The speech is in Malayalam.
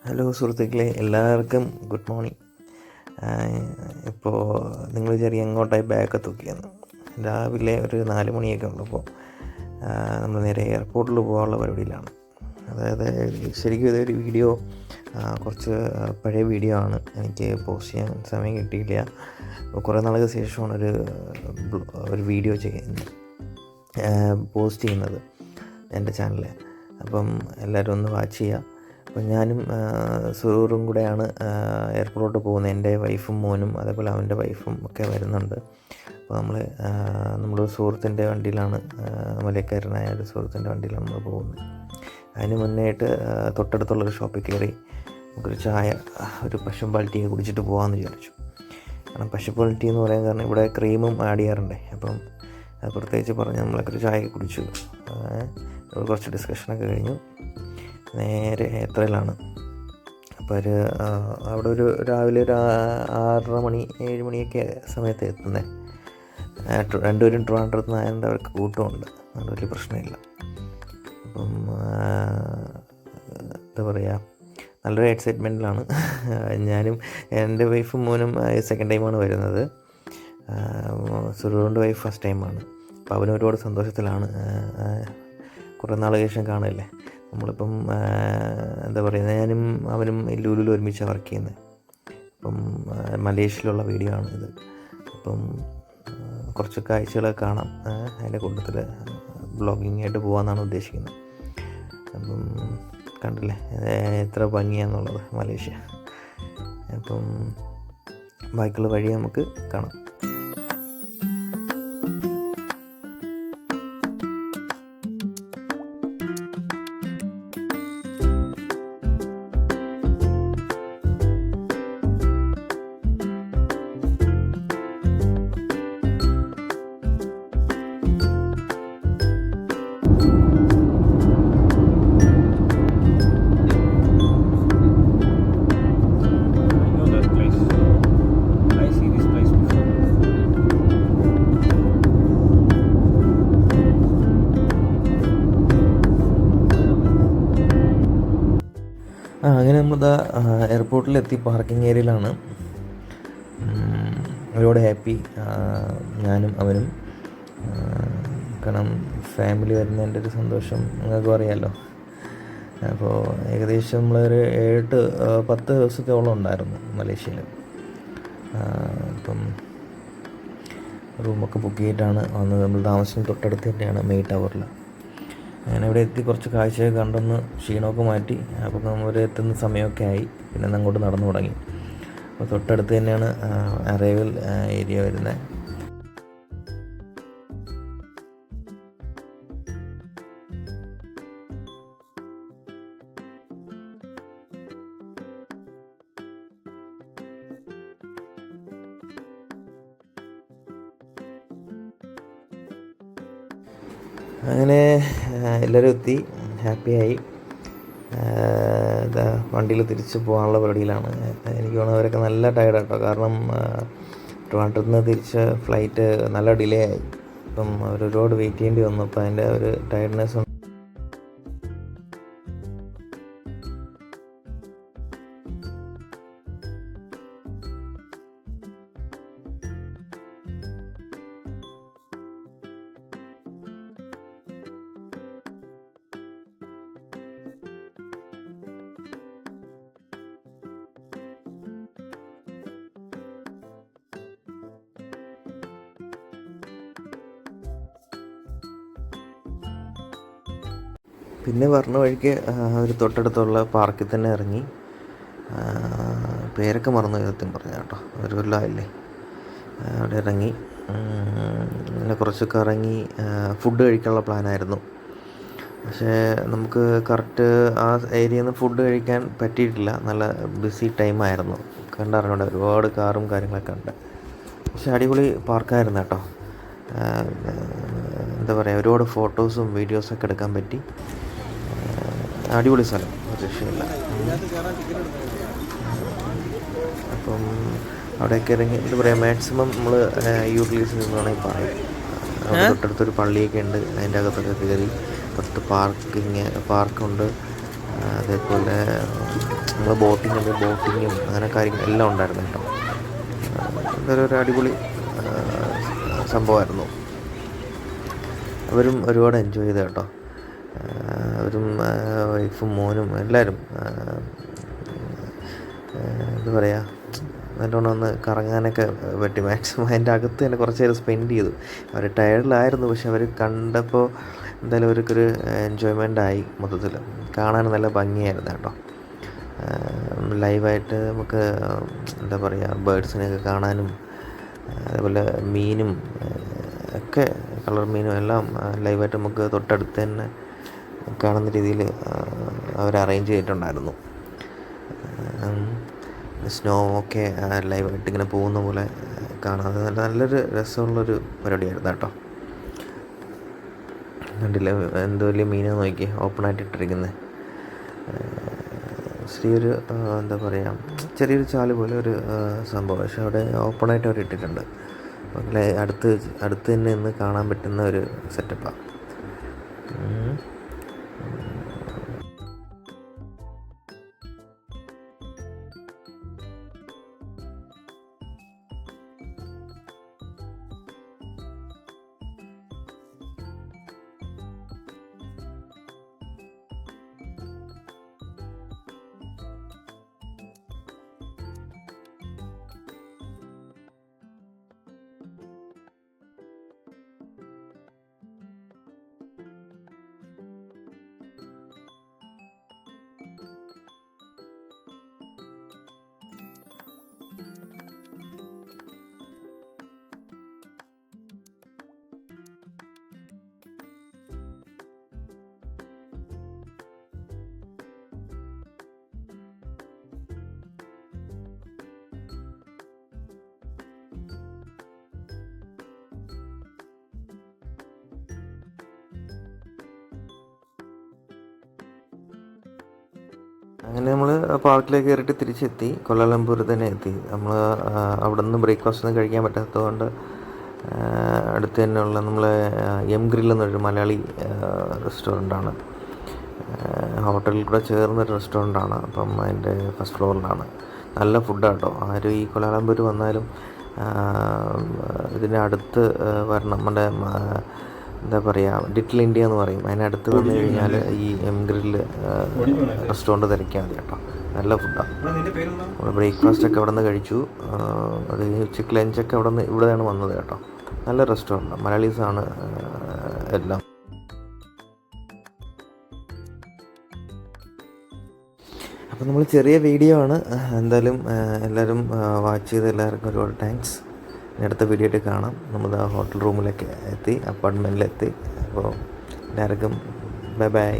ഹലോ സുഹൃത്തുക്കളെ, എല്ലാവർക്കും ഗുഡ് മോർണിംഗ്. ഇപ്പോൾ നിങ്ങൾ വിചാരിക്കും എങ്ങോട്ടായി ബാഗൊക്കെ തൂക്കിയെന്ന്. രാവിലെ ഒരു 4 മണിയൊക്കെ ഉള്ളപ്പോൾ നമ്മൾ നേരെ എയർപോർട്ടിൽ പോകാനുള്ള പരിപാടിയിലാണ്. അതായത് ശരിക്കും ഇതൊരു വീഡിയോ കുറച്ച് പഴയ വീഡിയോ ആണ്. എനിക്ക് പോസ്റ്റ് ചെയ്യാൻ സമയം കിട്ടിയില്ല. കുറേ നാൾക്ക് ശേഷമാണ് ഒരു വീഡിയോ പോസ്റ്റ് ചെയ്യുന്നത് എൻ്റെ ചാനലിൽ. അപ്പം എല്ലാവരും ഒന്ന് വാച്ച് ചെയ്യുക. അപ്പം ഞാനും സുറൂറും കൂടെയാണ് എയർപോർട്ടിലോട്ട് പോകുന്നത്. എൻ്റെ വൈഫും മോനും അതേപോലെ അവൻ്റെ വൈഫും ഒക്കെ വരുന്നുണ്ട്. അപ്പോൾ നമ്മൾ സുഹൃത്തിൻ്റെ വണ്ടിയിലാണ്, മലയക്കാരനായ ഒരു സുഹൃത്തിൻ്റെ വണ്ടിയിലാണ് നമ്മൾ പോകുന്നത്. അതിന് മുന്നേയായിട്ട് തൊട്ടടുത്തുള്ളൊരു ഷോപ്പിൽ കയറി നമുക്കൊരു ചായ, ഒരു പശുമ്പാൽ ടീ കുടിച്ചിട്ട് പോകാമെന്ന് വിചാരിച്ചു. കാരണം പശുപ്പാൽ ടീ എന്ന് പറയാൻ കാരണം ഇവിടെ ക്രീമും ആഡ് ചെയ്യാറുണ്ട്. അപ്പം അത് പ്രത്യേകിച്ച് പറഞ്ഞ് നമ്മളൊക്കെ ഒരു ചായ കുടിച്ചു. കുറച്ച് ഡിസ്കഷനൊക്കെ കഴിഞ്ഞു. നേരെ എത്രയിലാണ് അപ്പോൾ അവിടെ രാവിലെ ഒരു 6:30 മണി 7 മണിയൊക്കെ സമയത്ത് എത്തുന്നത്. രണ്ടുപേരും ട്രിവാൻഡ്രത്ത് നിന്ന് ആയതുകൊണ്ട് അവർക്ക് കൂട്ടമുണ്ട്, അതുകൊണ്ട് വലിയ പ്രശ്നമില്ല. അപ്പം എന്താ പറയുക, നല്ലൊരു എക്സൈറ്റ്മെൻറ്റിലാണ് ഞാനും. എൻ്റെ വൈഫും മോനും സെക്കൻഡ് ടൈമാണ് വരുന്നത്. സുരൂറിൻ്റെ വൈഫ് ഫസ്റ്റ് ടൈമാണ്. അപ്പോൾ അവനും ഒരുപാട് സന്തോഷത്തിലാണ്. കുറേ നാൾ ശേഷം കാണുമല്ലേ. നമ്മളിപ്പം എന്താ പറയുക, ഞാനും അവനും ലുലുവിൽ ഒരുമിച്ചാണ് വർക്ക് ചെയ്യുന്നത്. അപ്പം മലേഷ്യയിലുള്ള വീഡിയോ ആണ് ഇത്. അപ്പം കുറച്ച് കാഴ്ചകളൊക്കെ കാണാം. അതിൻ്റെ കൂട്ടത്തിൽ ബ്ലോഗിങ് ആയിട്ട് പോകാമെന്നാണ് ഉദ്ദേശിക്കുന്നത്. അപ്പം കണ്ടില്ലേ എത്ര ഭംഗിയാണെന്നുള്ളത് മലേഷ്യ. അപ്പം ബാക്കിയുള്ള വഴി നമുക്ക് കാണാം. അങ്ങനെ നമ്മളിതാ എയർപോർട്ടിലെത്തി. പാർക്കിംഗ് ഏരിയയിലാണ്. ഒരുപാട് ഹാപ്പി ഞാനും അവനും. കാരണം ഫാമിലി വരുന്നതിൻ്റെ ഒരു സന്തോഷം നിങ്ങൾക്ക് അറിയാമല്ലോ. അപ്പോൾ ഏകദേശം നമ്മളൊരു 10 ദിവസത്തോളം ഉണ്ടായിരുന്നു മലേഷ്യയിൽ. അപ്പം റൂമൊക്കെ ബുക്ക് ചെയ്തിട്ടാണ് വന്നത്. നമ്മൾ താമസിക്കുന്ന തൊട്ടടുത്ത് തന്നെയാണ് മെയ് ടവറിൽ. അങ്ങനെ ഇവിടെ എത്തി കുറച്ച് കാഴ്ചയൊക്കെ കണ്ടൊന്ന് ക്ഷീണമൊക്കെ മാറ്റി. അപ്പം നമ്മൾ എത്തുന്ന സമയമൊക്കെ ആയി. പിന്നെ അങ്ങോട്ട് നടന്നു തുടങ്ങി. അപ്പോൾ തൊട്ടടുത്ത് തന്നെയാണ് അറൈവൽ ഏരിയ വരുന്നത്. അങ്ങനെ എല്ലാവരും എത്തി, ഹാപ്പിയായി. വണ്ടിയിൽ തിരിച്ച് പോകാനുള്ള പരിപാടിയിലാണ്. എനിക്ക് തോന്നുന്നു അവരൊക്കെ നല്ല ടയർഡാട്ടോ. കാരണം ട്രിവാൻഡ്രത്ത് നിന്ന് തിരിച്ച് ഫ്ലൈറ്റ് നല്ല ഡിലേ ആയി. അപ്പം അവരൊരുപാട് വെയിറ്റ് ചെയ്യേണ്ടി വന്നു. അപ്പം അതിൻ്റെ ഒരു ടയർഡ്നെസ് ഉണ്ട്. പിന്നെ പറഞ്ഞ വഴിക്ക് ഒരു തൊട്ടടുത്തുള്ള പാർക്കിൽ തന്നെ ഇറങ്ങി. പേരൊക്കെ മറന്നു സത്യം പറഞ്ഞാൽ കേട്ടോ, ഒരു കൊല്ലമായില്ലേ. അവിടെ ഇറങ്ങി പിന്നെ കുറച്ചൊക്കെ ഇറങ്ങി ഫുഡ് കഴിക്കാനുള്ള പ്ലാനായിരുന്നു. പക്ഷേ നമുക്ക് കറക്റ്റ് ആ ഏരിയയിൽ നിന്ന് ഫുഡ് കഴിക്കാൻ പറ്റിയിട്ടില്ല. നല്ല ബിസി ടൈമായിരുന്നു. കണ്ടറിഞ്ഞൂടെ, ഒരുപാട് കാറും കാര്യങ്ങളൊക്കെ ഉണ്ട്. പക്ഷെ അടിപൊളി പാർക്കായിരുന്നു കേട്ടോ. എന്താ പറയുക, ഒരുപാട് ഫോട്ടോസും വീഡിയോസൊക്കെ എടുക്കാൻ പറ്റി. അടിപൊളി സ്ഥലം, ഒരു രക്ഷയില്ല. അപ്പം അവിടെയൊക്കെ ഇറങ്ങി എന്താ പറയുക, മാക്സിമം നമ്മൾ യൂട്ടിലൈസ് ചെയ്യുന്ന വേണമെങ്കിൽ പറയും. അവിടെ തൊട്ടടുത്തൊരു പള്ളിയൊക്കെ ഉണ്ട്. അതിൻ്റെ അകത്തൊക്കെ കയറി. തൊട്ട് പാർക്കുണ്ട്. അതേപോലെ നമ്മൾ ബോട്ടിങ്ങും അങ്ങനെ കാര്യങ്ങൾ എല്ലാം ഉണ്ടായിരുന്നു കേട്ടോ. ഇതൊരു അടിപൊളി സംഭവമായിരുന്നു. അവരും ഒരുപാട് എൻജോയ് ചെയ്ത് കേട്ടോ. അവരും വൈഫും മോനും എല്ലാവരും എന്താ പറയുക, നല്ലോണം ഒന്ന് കറങ്ങാനൊക്കെ പറ്റി. മാക്സിമം അതിൻ്റെ അകത്ത് തന്നെ കുറച്ച് നേരം സ്പെൻഡ് ചെയ്തു. അവർ ടയർഡിലായിരുന്നു, പക്ഷെ അവർ കണ്ടപ്പോൾ എന്തായാലും അവർക്കൊരു എൻജോയ്മെൻ്റ് ആയി. മൊത്തത്തിൽ കാണാൻ നല്ല ഭംഗിയായിരുന്നു കേട്ടോ. ലൈവായിട്ട് നമുക്ക് എന്താ പറയുക, ബേഡ്സിനെയൊക്കെ കാണാനും അതേപോലെ മീനും ഒക്കെ, കളർ മീനും എല്ലാം ലൈവായിട്ട് നമുക്ക് തൊട്ടടുത്ത് തന്നെ കാണുന്ന രീതിയിൽ അവർ അറേഞ്ച് ചെയ്തിട്ടുണ്ടായിരുന്നു. സ്നോ ഒക്കെ ലൈവായിട്ട് ഇങ്ങനെ പോകുന്ന പോലെ കാണാതെ നല്ലൊരു രസമുള്ളൊരു പരിപാടിയായിരുന്നു കേട്ടോ. കണ്ടില്ല എന്ത് വലിയ മീനാന്ന് നോക്കി ഓപ്പണായിട്ട് ഇട്ടിരിക്കുന്നത്. ചെറിയൊരു എന്താ പറയുക, ചെറിയൊരു ചാല് പോലെ ഒരു സംഭവം, പക്ഷെ അവിടെ ഓപ്പണായിട്ട് അവർ ഇട്ടിട്ടുണ്ട്. അടുത്ത് തന്നെ നിന്ന് കാണാൻ പറ്റുന്ന ഒരു സെറ്റപ്പാണ്. അങ്ങനെ നമ്മൾ പാർക്കിലേക്ക് കയറിയിട്ട് തിരിച്ചെത്തി. കൊലാലംപൂർ തന്നെ എത്തി. നമ്മൾ അവിടെ നിന്ന് ബ്രേക്ക്ഫാസ്റ്റ് ഒന്നും കഴിക്കാൻ പറ്റാത്തതുകൊണ്ട് അടുത്ത് തന്നെയുള്ള നമ്മളെ എം ഗ്രിൽ എന്നൊരു മലയാളി റെസ്റ്റോറൻ്റാണ്. ഹോട്ടലിൽ കൂടെ ചേർന്നൊരു റെസ്റ്റോറൻ്റാണ്. അപ്പം അതിൻ്റെ ഫസ്റ്റ് ഫ്ലോറിലാണ്. നല്ല ഫുഡാണ് കേട്ടോ. ആരും ഈ കൊലാലംപൂർ വന്നാലും ഇതിൻ്റെ അടുത്ത് വരണം. നമ്മുടെ എന്താ പറയുക, ലിറ്റിൽ ഇന്ത്യ എന്ന് പറയും, അതിനടുത്ത് വന്നു കഴിഞ്ഞാൽ ഈ എം ഗ്രില്ല് റെസ്റ്റോറൻറ്റ് തിരക്കിയാൽ മതി കേട്ടോ. നല്ല ഫുഡാണ്. നമ്മൾ ബ്രേക്ക്ഫാസ്റ്റൊക്കെ അവിടെ നിന്ന് കഴിച്ചു. അത് ഉച്ചയ്ക്ക് ലഞ്ചൊക്കെ ഇവിടെയാണ് വന്നത് കേട്ടോ. നല്ല റെസ്റ്റോറൻറ്റാണ്. മലയാളീസാണ് എല്ലാം. അപ്പോൾ നമ്മൾ ചെറിയ വീഡിയോ ആണ്, എന്തായാലും എല്ലാവരും വാച്ച് ചെയ്ത് എല്ലാവർക്കും ഒരുപാട് താങ്ക്സ്. അടുത്ത വീഡിയോ ആയിട്ട് കാണാം. നമ്മൾ ആ ഹോട്ടൽ റൂമിലേക്ക് എത്തി, അപ്പാർട്ട്മെൻറ്റിലെത്തി. അപ്പോൾ എല്ലാവർക്കും ബൈ ബൈ.